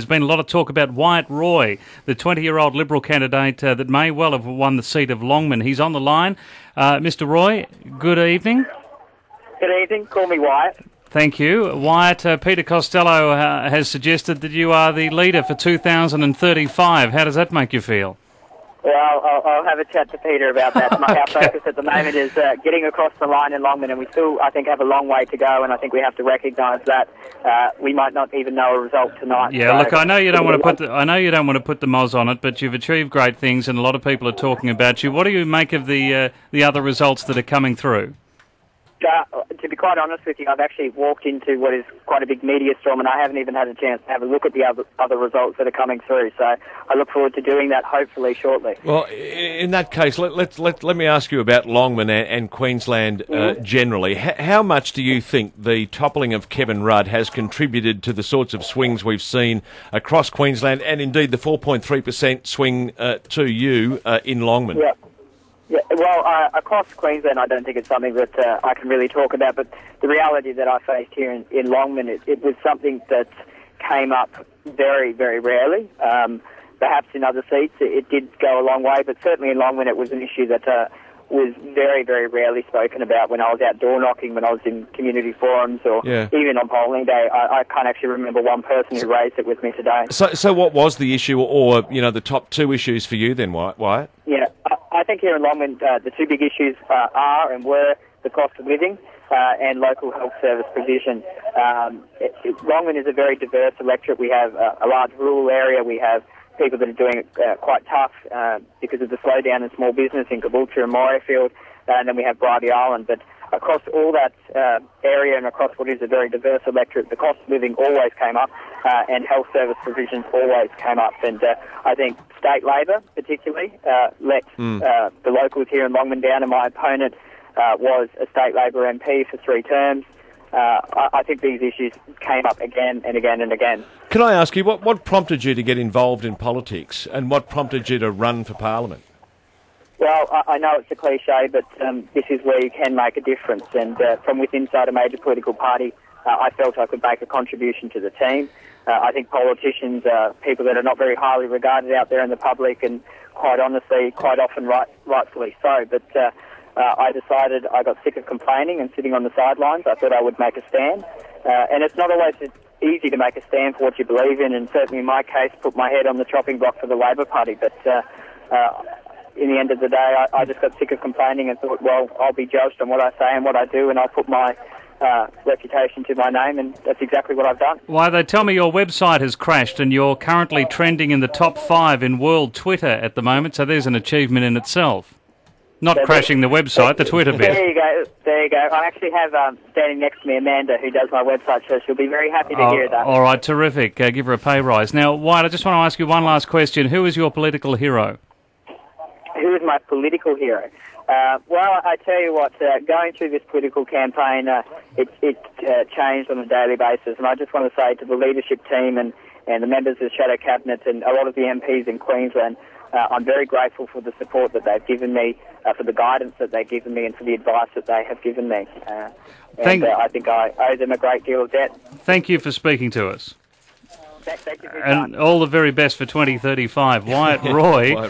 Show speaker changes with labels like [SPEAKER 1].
[SPEAKER 1] There's been a lot of talk about Wyatt Roy, the 20-year-old Liberal candidate that may well have won the seat of Longman. He's on the line. Mr. Roy, good evening.
[SPEAKER 2] Good evening. Call me Wyatt.
[SPEAKER 1] Thank you. Wyatt, Peter Costello has suggested that you are the leader for 2035. How does that make you feel?
[SPEAKER 2] Well, I'll have a chat to Peter about that. Our focus at the moment is getting across the line in Longman, and we still, I think, have a long way to go, and I think we have to recognise that we might not even know a result tonight.
[SPEAKER 1] Yeah, so, look, I know you don't want to put the moz on it, but you've achieved great things, and a lot of people are talking about you. What do you make of the other results that are coming through?
[SPEAKER 2] To be quite honest with you, I've actually walked into what is quite a big media storm, and I haven't even had a chance to have a look at the other results that are coming through. So I look forward to doing that hopefully shortly.
[SPEAKER 3] Well, in that case, let me ask you about Longman and Queensland generally. How much do you think the toppling of Kevin Rudd has contributed to the sorts of swings we've seen across Queensland, and indeed the 4.3% swing to you in Longman?
[SPEAKER 2] Yeah. Yeah, well, across Queensland, I don't think it's something that I can really talk about, but the reality that I faced here in Longman, it was something that came up very, very rarely. Perhaps in other seats it did go a long way, but certainly in Longman it was an issue that was very, very rarely spoken about when I was out door knocking, when I was in community forums, or even on polling day. I can't actually remember one person who raised it with me today.
[SPEAKER 3] So what was the issue, or the top two issues for you then, Wyatt?
[SPEAKER 2] Yeah, I think here in Longman the two big issues are and were the cost of living and local health service provision. Longman is a very diverse electorate. We have a large rural area. We have people that are doing it quite tough because of the slowdown in small business in Caboolture and Morayfield, and then we have Bribie Island. But across all that area and across what is a very diverse electorate, the cost of living always came up, and health service provisions always came up. And I think state Labor particularly let the locals here in Longman down, and my opponent was a state Labor MP for 3 terms. I think these issues came up again and again and again.
[SPEAKER 3] Can I ask you, what prompted you to get involved in politics, and what prompted you to run for Parliament?
[SPEAKER 2] Well, I know it's a cliche, but this is where you can make a difference. And from within inside a major political party, I felt I could make a contribution to the team. I think politicians are people that are not very highly regarded out there in the public, and quite honestly, quite often rightfully so. But I decided I got sick of complaining and sitting on the sidelines. I thought I would make a stand. And it's not always easy to make a stand for what you believe in, and certainly in my case, put my head on the chopping block for the Labor Party. But in the end of the day, I just got sick of complaining and thought, well, I'll be judged on what I say and what I do, and I'll put my reputation to my name, and that's exactly what I've done.
[SPEAKER 1] Why, they tell me your website has crashed and you're currently trending in the top 5 in world Twitter at the moment, so there's an achievement in itself. Not crashing the website, the Twitter bit.
[SPEAKER 2] There you go. I actually have standing next to me Amanda, who does my website, so she'll be very happy to hear that. All right, terrific. Give her a pay rise. Now, Wyatt, I just want to ask you one last question. Who is your political hero? Who is my political hero? Well, I tell you what, going through this political campaign, it changed on a daily basis, and I just want to say to the leadership team and the members of the Shadow Cabinet and a lot of the MPs in Queensland, I'm very grateful for the support that they've given me, for the guidance that they've given me, and for the advice that they have given me. I think I owe them a great deal of debt. Thank you for speaking to us. Thank you for your time. And all the very best for 2035. Wyatt Roy.